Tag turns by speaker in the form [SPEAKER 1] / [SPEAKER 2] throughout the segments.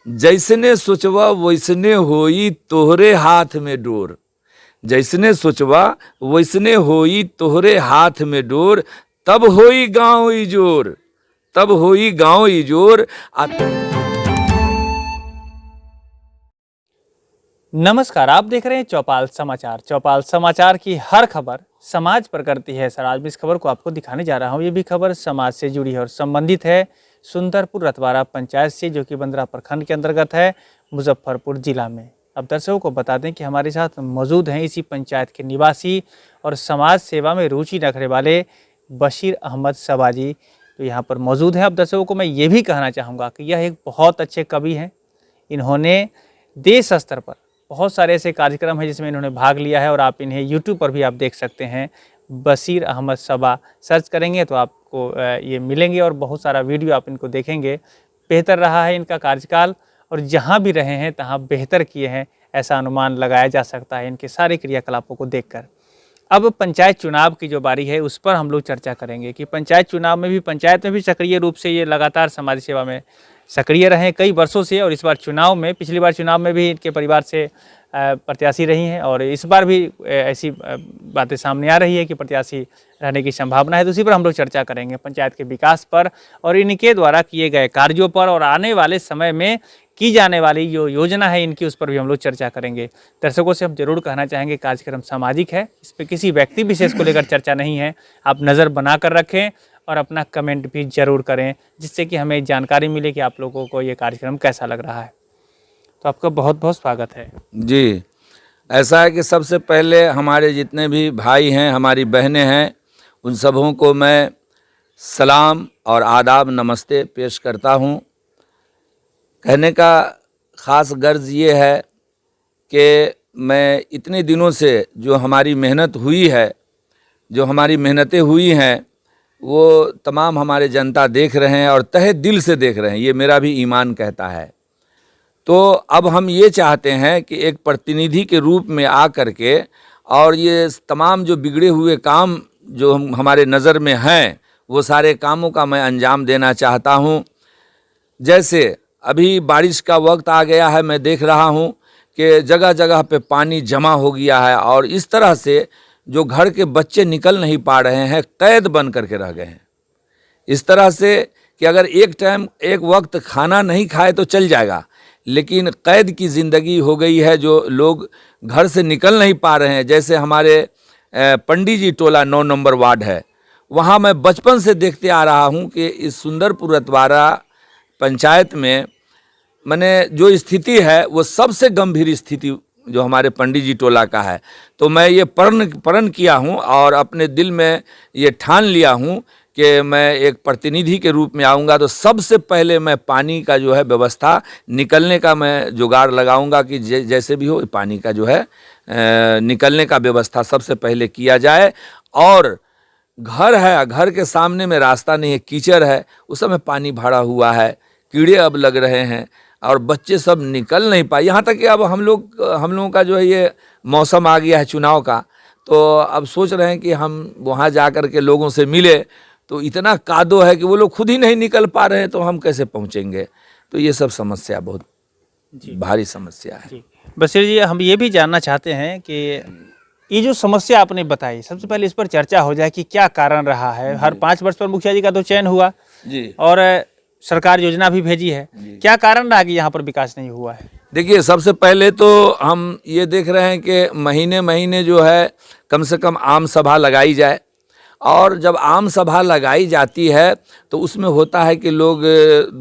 [SPEAKER 1] जैसने सोचवा वैसने होई तोहरे हाथ में डोर। जैसने सोचवा वैसने होई तोहरे हाथ में डोर, तब होई गाँव इजोर, तब होई गाँव इजोर।
[SPEAKER 2] नमस्कार, आप देख रहे हैं चौपाल समाचार। चौपाल समाचार की हर खबर समाज पर करती है सर। आज मैं इस खबर को आपको दिखाने जा रहा हूं। ये भी खबर समाज से जुड़ी है और संबंधित है सुंदरपुर रतवारा पंचायत से, जो कि बंदरा प्रखंड के अंतर्गत है, मुजफ्फरपुर जिला में। अब दर्शकों को बता दें कि हमारे साथ मौजूद हैं इसी पंचायत के निवासी और समाज सेवा में रुचि रखने वाले बशीर अहमद सबाजी, तो यहाँ पर मौजूद हैं। अब दर्शकों को मैं ये भी कहना चाहूँगा कि यह एक बहुत अच्छे कवि हैं। इन्होंने देश स्तर पर बहुत सारे ऐसे कार्यक्रम हैं जिसमें इन्होंने भाग लिया है और आप इन्हें यूट्यूब पर भी आप देख सकते हैं। बशीर अहमद सबा सर्च करेंगे तो आपको ये मिलेंगे और बहुत सारा वीडियो आप इनको देखेंगे। बेहतर रहा है इनका कार्यकाल और जहां भी रहे हैं तहां बेहतर किए हैं, ऐसा अनुमान लगाया जा सकता है इनके सारे क्रियाकलापों को देखकर। अब पंचायत चुनाव की जो बारी है उस पर हम लोग चर्चा करेंगे कि पंचायत चुनाव में भी, पंचायत में भी सक्रिय रूप से ये लगातार समाज सेवा में सक्रिय रहे कई वर्षों से, और इस बार चुनाव में, पिछली बार चुनाव में भी इनके परिवार से प्रत्याशी रही हैं और इस बार भी ऐसी बातें सामने आ रही है कि प्रत्याशी रहने की संभावना है। तो उसी पर हम लोग चर्चा करेंगे, पंचायत के विकास पर और इनके द्वारा किए गए कार्यों पर, और आने वाले समय में की जाने वाली जो योजना है इनकी, उस पर भी हम लोग चर्चा करेंगे। दर्शकों से हम जरूर कहना चाहेंगे कार्यक्रम सामाजिक है, इस पर किसी व्यक्ति विशेष को लेकर चर्चा नहीं है। आप नज़र बना कर रखें और अपना कमेंट भी जरूर करें, जिससे कि हमें जानकारी मिले कि आप लोगों को ये कार्यक्रम कैसा लग रहा है। तो आपका बहुत बहुत स्वागत है
[SPEAKER 1] जी। ऐसा है कि सबसे पहले हमारे जितने भी भाई हैं, हमारी बहनें हैं, उन सबों को मैं सलाम और आदाब नमस्ते पेश करता हूं। कहने का ख़ास गर्ज ये है कि मैं इतने दिनों से जो हमारी मेहनत हुई है, जो हमारी मेहनतें हुई हैं, वो तमाम हमारे जनता देख रहे हैं और तहे दिल से देख रहे हैं, ये मेरा भी ईमान कहता है। तो अब हम ये चाहते हैं कि एक प्रतिनिधि के रूप में आ कर के और ये तमाम जो बिगड़े हुए काम जो हमारे नज़र में हैं, वो सारे कामों का मैं अंजाम देना चाहता हूँ। जैसे अभी बारिश का वक्त आ गया है, मैं देख रहा हूँ कि जगह जगह पे पानी जमा हो गया है और इस तरह से जो घर के बच्चे निकल नहीं पा रहे हैं, कैद बन करके रह गए हैं। इस तरह से कि अगर एक टाइम एक वक्त खाना नहीं खाए तो चल जाएगा, लेकिन कैद की ज़िंदगी हो गई है, जो लोग घर से निकल नहीं पा रहे हैं। जैसे हमारे पंडित जी टोला 9 नंबर वार्ड है, वहाँ मैं बचपन से देखते आ रहा हूँ कि इस सुंदरपुर रतवारा पंचायत में मैंने जो स्थिति है वो सबसे गंभीर स्थिति जो हमारे पंडित जी टोला का है। तो मैं ये प्रण किया हूँ और अपने दिल में ये ठान लिया हूँ कि मैं एक प्रतिनिधि के रूप में आऊँगा तो सबसे पहले मैं पानी का जो है व्यवस्था, निकलने का मैं जुगाड़ लगाऊंगा कि जैसे भी हो पानी का जो है निकलने का व्यवस्था सबसे पहले किया जाए। और घर है, घर के सामने में रास्ता नहीं है, कीचड़ है, उस समय पानी भरा हुआ है, कीड़े अब लग रहे हैं और बच्चे सब निकल नहीं पाए। यहाँ तक कि अब हम लोगों का जो है ये मौसम आ गया है चुनाव का, तो अब सोच रहे हैं कि हम वहाँ जा कर के लोगों से मिले, तो इतना कादो है कि वो लोग खुद ही नहीं निकल पा रहे हैं, तो हम कैसे पहुँचेंगे। तो ये सब समस्या बहुत भारी समस्या है।
[SPEAKER 2] बशीर जी, हम ये भी जानना चाहते हैं कि ये जो समस्या आपने बताई, सबसे पहले इस पर चर्चा हो जाए कि क्या कारण रहा है। हर 5 वर्ष पर मुखिया जी का तो चयन हुआ
[SPEAKER 1] जी
[SPEAKER 2] और सरकार योजना भी भेजी है, क्या कारण रहा कि यहाँ पर विकास नहीं हुआ है?
[SPEAKER 1] देखिए, सबसे पहले तो हम ये देख रहे हैं कि महीने महीने जो है कम से कम आम सभा लगाई जाए, और जब आम सभा लगाई जाती है तो उसमें होता है कि लोग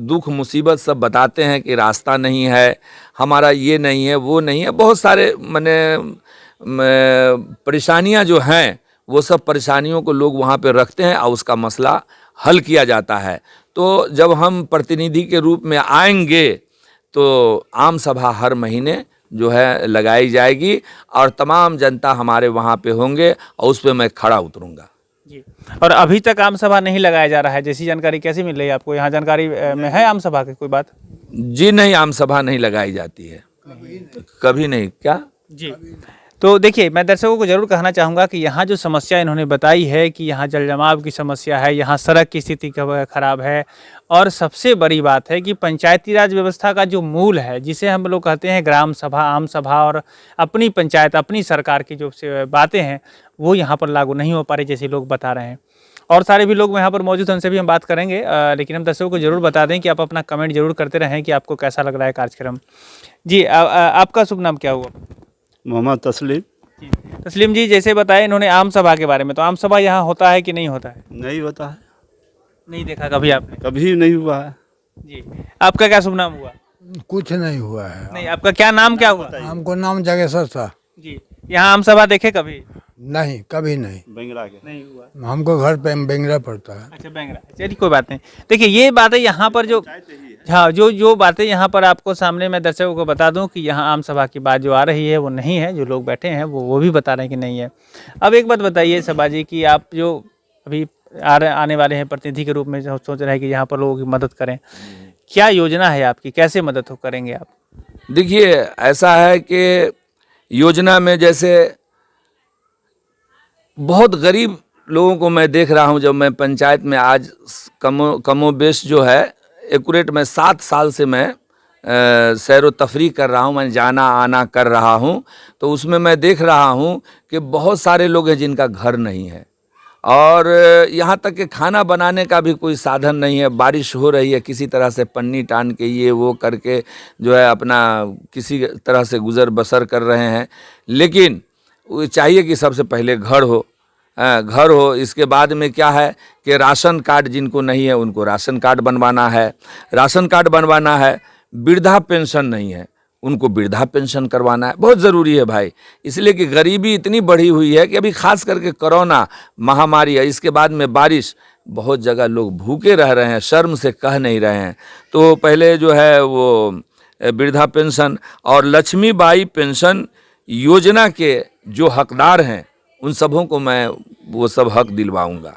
[SPEAKER 1] दुख मुसीबत सब बताते हैं कि रास्ता नहीं है, हमारा ये नहीं है, वो नहीं है, बहुत सारे माने परेशानियां जो हैं वो सब परेशानियों को लोग वहाँ पे रखते हैं और उसका मसला हल किया जाता है। तो जब हम प्रतिनिधि के रूप में आएंगे तो आम सभा हर महीने जो है लगाई जाएगी और तमाम जनता हमारे वहाँ पे होंगे और उस पर मैं खड़ा उतरूँगा
[SPEAKER 2] जी। और अभी तक आम सभा नहीं लगाया जा रहा है, जैसी जानकारी कैसी मिल रही है आपको? यहाँ जानकारी में है आम सभा की कोई बात?
[SPEAKER 1] जी नहीं, आम सभा नहीं लगाई जाती है, कभी नहीं। क्या
[SPEAKER 2] जी, तो देखिए, मैं दर्शकों को ज़रूर कहना चाहूँगा कि यहाँ जो समस्या इन्होंने बताई है कि यहाँ जल जमाव की समस्या है, यहाँ सड़क की स्थिति खराब है, और सबसे बड़ी बात है कि पंचायती राज व्यवस्था का जो मूल है, जिसे हम लोग कहते हैं ग्राम सभा, आम सभा और अपनी पंचायत, अपनी सरकार की जो बातें हैं, वो यहाँ पर लागू नहीं हो पा रही, जैसे लोग बता रहे हैं। और सारे भी लोग यहाँ पर मौजूद हैं, उनसे भी हम बात करेंगे, लेकिन हम दर्शकों को ज़रूर बता दें कि आप अपना कमेंट जरूर करते रहें कि आपको कैसा लग रहा है कार्यक्रम। जी, आपका शुभ नाम क्या हुआ?
[SPEAKER 3] मोहम्मद तस्लीम।
[SPEAKER 2] जी, तस्लीम जी, जैसे बताया इन्होंने आम सभा के बारे में, तो आम सभा यहाँ होता है कि नहीं होता है?
[SPEAKER 3] नहीं होता है,
[SPEAKER 2] नहीं देखा कभी आपने?
[SPEAKER 3] कभी नहीं हुआ है।
[SPEAKER 2] जी, आपका क्या शुभ नाम हुआ?
[SPEAKER 4] कुछ नहीं हुआ है।
[SPEAKER 2] नहीं, आपका क्या नाम क्या हुआ?
[SPEAKER 4] हमको नाम जगेश्वर था।
[SPEAKER 2] जी, यहाँ आम सभा देखे कभी?
[SPEAKER 4] नहीं, कभी नहीं।
[SPEAKER 3] बेंगरा के
[SPEAKER 2] नहीं हुआ।
[SPEAKER 4] हमको घर पे बेंगरा पड़ता है।
[SPEAKER 2] अच्छा, बेंगरा, चलिए कोई बात नहीं। देखिए, ये बातें यहाँ पर जो, हाँ, जो बातें यहाँ पर आपको सामने मैं दर्शकों को बता दूं कि यहाँ आम सभा की बात जो आ रही है वो नहीं है, जो लोग बैठे हैं वो भी बता रहे हैं कि नहीं है। अब एक बात बताइए सभा जी कि आप जो अभी आने वाले हैं प्रतिनिधि के रूप में, सोच रहे हैं कि यहाँ पर लोगों की मदद करें, क्या योजना है आपकी, कैसे मदद करेंगे आप?
[SPEAKER 1] देखिए, ऐसा है कि योजना में जैसे बहुत गरीब लोगों को मैं देख रहा हूं, जब मैं पंचायत में आज कमोबेश जो है एक्यूरेट मैं 7 साल से मैं सैर व तफरीह कर रहा हूं, मैं जाना आना कर रहा हूं, तो उसमें मैं देख रहा हूं कि बहुत सारे लोग हैं जिनका घर नहीं है, और यहाँ तक कि खाना बनाने का भी कोई साधन नहीं है। बारिश हो रही है, किसी तरह से पन्नी टान के ये वो करके जो है अपना किसी तरह से गुज़र बसर कर रहे हैं। लेकिन वो चाहिए कि सबसे पहले घर हो, घर हो। इसके बाद में क्या है कि राशन कार्ड जिनको नहीं है उनको राशन कार्ड बनवाना है, राशन कार्ड बनवाना है। वृद्धा पेंशन नहीं है, उनको वृद्धा पेंशन करवाना है, बहुत ज़रूरी है भाई। इसलिए कि गरीबी इतनी बढ़ी हुई है कि अभी खास करके कोरोना महामारी है, इसके बाद में बारिश, बहुत जगह लोग भूखे रह रहे हैं, शर्म से कह नहीं रहे हैं। तो पहले जो है वो वृद्धा पेंशन और लक्ष्मीबाई पेंशन योजना के जो हकदार हैं उन सबों को मैं वो सब हक दिलवाऊंगा।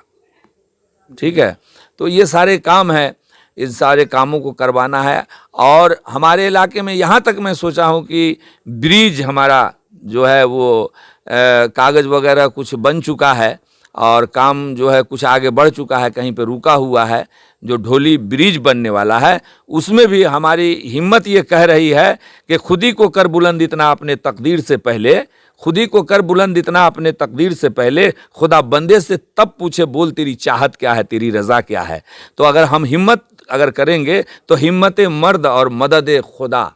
[SPEAKER 1] ठीक है, तो ये सारे काम हैं, इन सारे कामों को करवाना है। और हमारे इलाके में यहाँ तक मैं सोचा हूँ कि ब्रिज हमारा जो है वो कागज़ वगैरह कुछ बन चुका है और काम जो है कुछ आगे बढ़ चुका है, कहीं पे रुका हुआ है। जो ढोली ब्रिज बनने वाला है उसमें भी हमारी हिम्मत ये कह रही है कि खुदी को कर बुलंद इतना अपने तकदीर से पहले, खुदी को कर बुलंद इतना अपने तकदीर से पहले, खुदा बंदे से तब पूछे बोल तेरी चाहत क्या है, तेरी रज़ा क्या है। तो अगर हम हिम्मत अगर करेंगे तो हिम्मत मर्द और मदद खुदा,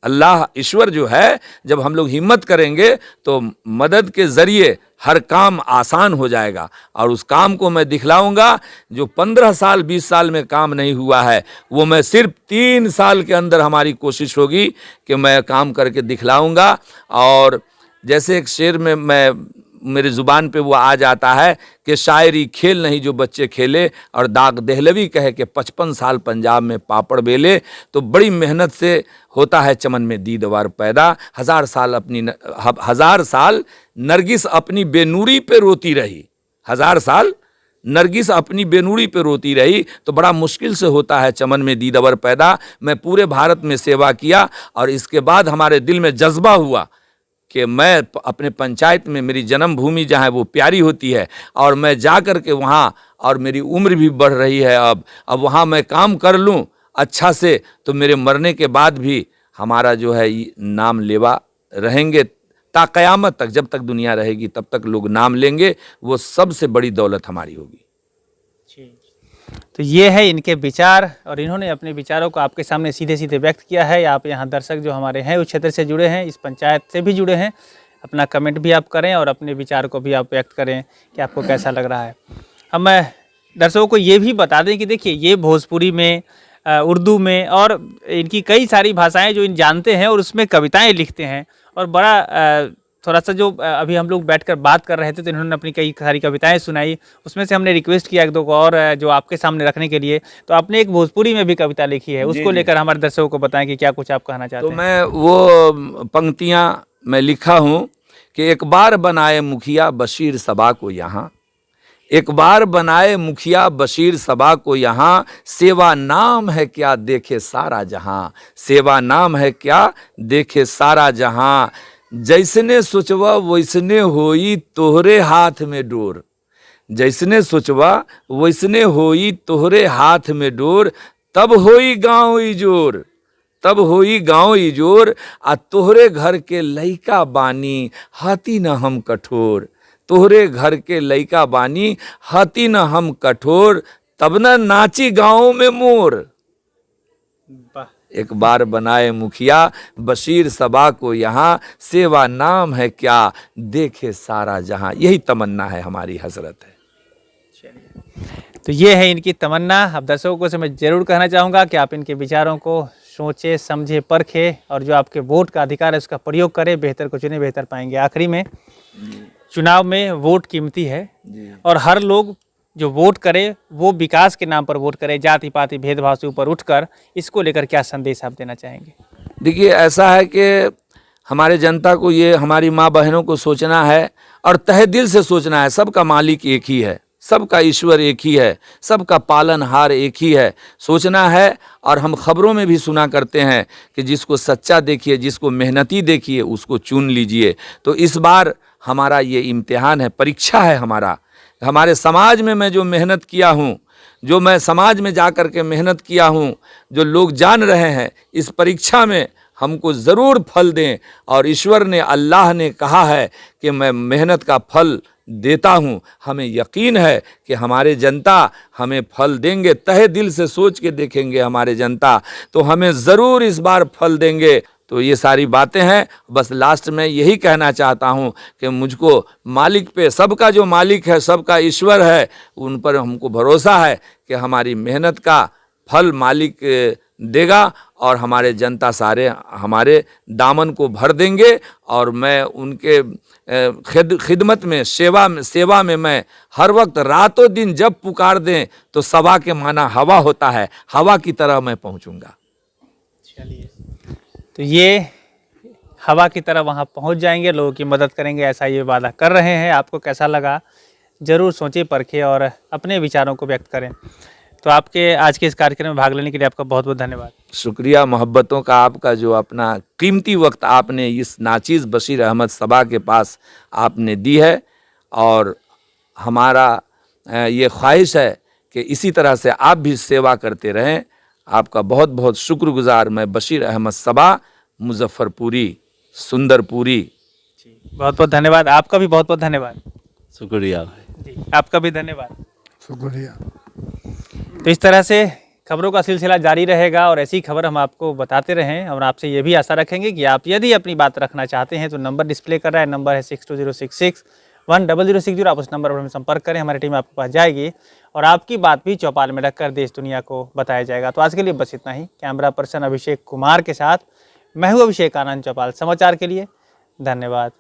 [SPEAKER 1] अल्लाह ईश्वर जो है, जब हम लोग हिम्मत करेंगे तो मदद के ज़रिए हर काम आसान हो जाएगा। और उस काम को मैं दिखलाऊंगा जो 15 साल 20 साल में काम नहीं हुआ है, वो मैं सिर्फ 3 साल के अंदर हमारी कोशिश होगी कि मैं काम करके दिखलाऊंगा। और जैसे एक शेर में मेरी ज़ुबान पे वो आ जाता है कि शायरी खेल नहीं जो बच्चे खेले, और दाग दहलवी कहे कि 55 साल पंजाब में पापड़ बेले। तो बड़ी मेहनत से होता है चमन में दीदवार पैदा, 1000 साल नरगिस अपनी बेनूरी पे रोती रही, 1000 साल नरगिस अपनी बेनूरी पे रोती रही। तो बड़ा मुश्किल से होता है चमन में दीदवर पैदा। मैं पूरे भारत में सेवा किया और इसके बाद हमारे दिल में जज्बा हुआ कि मैं अपने पंचायत में, मेरी जन्मभूमि जहाँ है वो प्यारी होती है, और मैं जा कर के वहाँ, और मेरी उम्र भी बढ़ रही है अब वहाँ मैं काम कर लूँ अच्छा से, तो मेरे मरने के बाद भी हमारा जो है नाम लेवा रहेंगे ता क़यामत तक। जब तक दुनिया रहेगी तब तक लोग नाम लेंगे, वो सबसे बड़ी दौलत हमारी होगी।
[SPEAKER 2] तो ये है इनके विचार, और इन्होंने अपने विचारों को आपके सामने सीधे सीधे व्यक्त किया है। आप यहाँ दर्शक जो हमारे हैं उस क्षेत्र से जुड़े हैं, इस पंचायत से भी जुड़े हैं, अपना कमेंट भी आप करें और अपने विचार को भी आप व्यक्त करें कि आपको कैसा लग रहा है। हम दर्शकों को ये भी बता दें कि देखिए, ये भोजपुरी में, उर्दू में और इनकी कई सारी भाषाएँ जो इन जानते हैं, और उसमें कविताएँ लिखते हैं। और बड़ा थोड़ा सा जो अभी हम लोग बैठकर बात कर रहे थे तो इन्होंने अपनी कई सारी कविताएं सुनाई, उसमें से हमने रिक्वेस्ट किया एक दो को और जो आपके सामने रखने के लिए। तो आपने एक भोजपुरी में भी कविता लिखी है, उसको लेकर हमारे दर्शकों को बताएं कि क्या कुछ आप कहना चाहते हैं।
[SPEAKER 1] तो मैं वो पंक्तियां मैं लिखा हूँ कि एक बार बनाए मुखिया बशीर सबा को यहाँ, एक बार बनाए मुखिया बशीर सबा को यहाँ, सेवा नाम है क्या देखे सारा जहाँ, सेवा नाम है क्या देखे सारा जहाँ। जैसने सोचवा वैसने होई तोहरे हाथ में डोर। जैसने सोचवा वैसने होई तोहरे हाथ में डोर, तब होई गाँव इजोर, तब होई गाँव इजोर। आ तोहरे घर के लइका बानी हती न हम कठोर, तोहरे घर के लइका बानी हती न हम कठोर, तब न नाची गाँव में मोर। एक बार बनाए मुखिया बशीर सबा को यहाँ, सेवा नाम है क्या देखे सारा जहां। यही तमन्ना है हमारी, हसरत है।
[SPEAKER 2] तो ये है इनकी तमन्ना। अब दर्शकों से मैं जरूर कहना चाहूँगा कि आप इनके विचारों को सोचे समझे परखे और जो आपके वोट का अधिकार है उसका प्रयोग करें, बेहतर को चुने बेहतर पाएंगे। आखिरी में चुनाव में वोट कीमती है और हर लोग जो वोट करे वो विकास के नाम पर वोट करे, जाति पाति भेदभाव से ऊपर उठकर। इसको लेकर क्या संदेश आप देना चाहेंगे?
[SPEAKER 1] देखिए, ऐसा है कि हमारे जनता को, ये हमारी माँ बहनों को सोचना है और तहे दिल से सोचना है। सबका मालिक एक ही है, सबका ईश्वर एक ही है, सबका पालनहार एक ही है, सोचना है। और हम खबरों में भी सुना करते हैं कि जिसको सच्चा देखिए, जिसको मेहनती देखिए, उसको चुन लीजिए। तो इस बार हमारा ये इम्तिहान है, परीक्षा है हमारा। हमारे समाज में मैं जो मेहनत किया हूँ, जो मैं समाज में जा कर के मेहनत किया हूँ, जो लोग जान रहे हैं, इस परीक्षा में हमको ज़रूर फल दें। और ईश्वर ने, अल्लाह ने कहा है कि मैं मेहनत का फल देता हूँ। हमें यकीन है कि हमारे जनता हमें फल देंगे। तहे दिल से सोच के देखेंगे हमारे जनता, तो हमें ज़रूर इस बार फल देंगे। तो ये सारी बातें हैं। बस लास्ट में यही कहना चाहता हूँ कि मुझको मालिक पे, सबका जो मालिक है, सबका ईश्वर है, उन पर हमको भरोसा है कि हमारी मेहनत का फल मालिक देगा और हमारे जनता सारे हमारे दामन को भर देंगे। और मैं उनके खिदमत में, सेवा में मैं हर वक्त रातों दिन जब पुकार दें तो सभा के माना हवा होता है, हवा की तरह मैं पहुँचूँगा।
[SPEAKER 2] चलिए, तो ये हवा की तरह वहाँ पहुँच जाएंगे, लोगों की मदद करेंगे, ऐसा ये वादा कर रहे हैं। आपको कैसा लगा ज़रूर सोचें परखें और अपने विचारों को व्यक्त करें। तो आपके आज के इस कार्यक्रम में भाग लेने के लिए आपका बहुत बहुत धन्यवाद। शुक्रिया
[SPEAKER 1] मोहब्बतों का आपका, जो अपना कीमती वक्त आपने इस नाचीज़ बशीर अहमद सबा के पास आपने दी है। और हमारा ये ख्वाहिश है कि इसी तरह से आप भी सेवा करते रहें। आपका बहुत बहुत शुक्रगुजार मैं बशीर अहमद सबा, मुजफ्फरपुरी, सुंदरपुरी।
[SPEAKER 2] बहुत बहुत धन्यवाद। आपका भी बहुत बहुत धन्यवाद।
[SPEAKER 3] शुक्रिया।
[SPEAKER 2] जी, आपका भी धन्यवाद।
[SPEAKER 4] शुक्रिया।
[SPEAKER 2] तो इस तरह से खबरों का सिलसिला जारी रहेगा और ऐसी खबर हम आपको बताते रहें। और आपसे ये भी आशा रखेंगे कि आप यदि अपनी बात रखना चाहते हैं तो नंबर डिस्प्ले कर रहा है, नंबर है 6206610060। आप उस नंबर पर हमें संपर्क करें, हमारी टीम आपके पास जाएगी और आपकी बात भी चौपाल में रखकर देश दुनिया को बताया जाएगा। तो आज के लिए बस इतना ही। कैमरा पर्सन अभिषेक कुमार के साथ मैं हूँ अभिषेक आनंद, चौपाल समाचार के लिए। धन्यवाद।